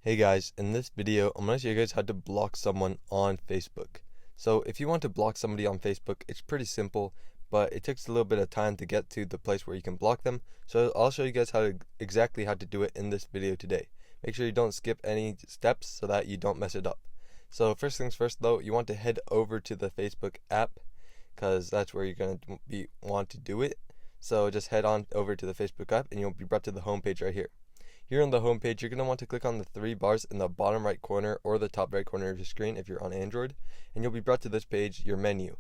Hey guys, in this video, I'm going to show you guys how to block someone on Facebook. So if you want to block somebody on Facebook, it's pretty simple, but it takes a little bit of time to get to the place where you can block them. So I'll show you guys exactly how to do it in this video today. Make sure you don't skip any steps so that you don't mess it up. So first things first though, you want to head over to the Facebook app because that's where you're going to want to do it. So just head on over to the Facebook app and you'll be brought to the home page right here. Here on the home page, you're going to want to click on the three bars in the bottom right corner or the top right corner of your screen if you're on Android, and you'll be brought to this page, your menu.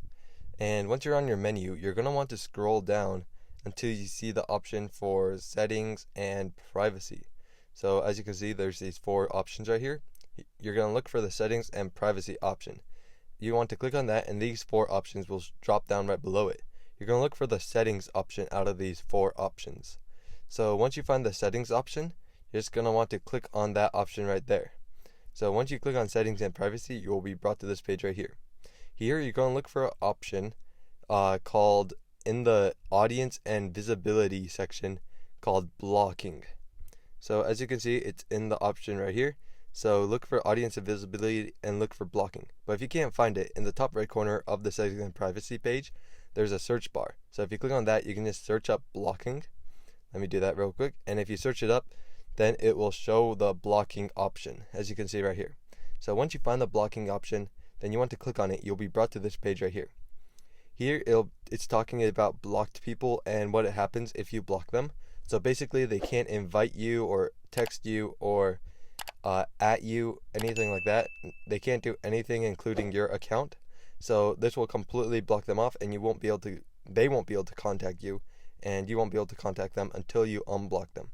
And once you're on your menu, you're going to want to scroll down until you see the option for settings and privacy. So as you can see, there's these four options right here. You're going to look for the settings and privacy option. You want to click on that, and these four options will drop down right below it. You're going to look for the settings option out of these four options. So once you find the settings option, you're just going to want to click on that option right there. So once you click on settings and privacy, you will be brought to this page right here. Here you're going to look for an option called in the audience and visibility section called blocking. So as you can see, it's in the option right here. So look for audience and visibility and look for blocking. But if you can't find it, in the top right corner of the settings and privacy page, there's a search bar. So if you click on that, you can just search up blocking. Let me do that real quick. And if you search it up, then it will show the blocking option, as you can see right here. So once you find the blocking option, then you want to click on it. You'll be brought to this page right here. Here it's talking about blocked people and what happens if you block them. So basically they can't invite you or text you or at you, anything like that. They can't do anything including your account. So this will completely block them off, and they won't be able to contact you, and you won't be able to contact them until you unblock them.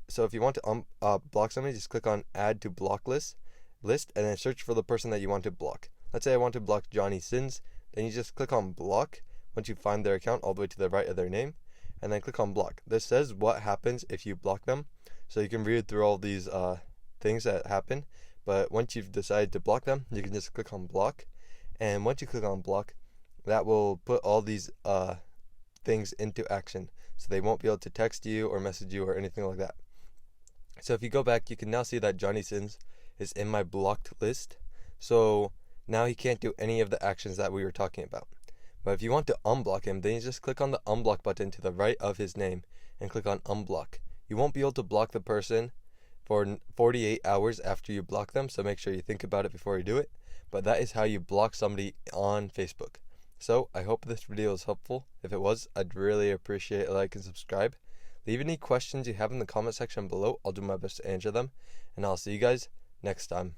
So if you want to block somebody, just click on add to block list and then search for the person that you want to block. Let's say I want to block Johnny Sins, then you just click on block once you find their account all the way to the right of their name, and then click on block. This says what happens if you block them, so you can read through all these things that happen, but once you've decided to block them, you can just click on block, and once you click on block, that will put all these things into action. So they won't be able to text you or message you or anything like that. So if you go back, you can now see that Johnny Sins is in my blocked list. So now he can't do any of the actions that we were talking about. But if you want to unblock him, then you just click on the unblock button to the right of his name and click on unblock. You won't be able to block the person for 48 hours after you block them, so make sure you think about it before you do it. But that is how you block somebody on Facebook. So I hope this video was helpful. If it was, I'd really appreciate a like and subscribe. Leave any questions you have in the comment section below. I'll do my best to answer them. And I'll see you guys next time.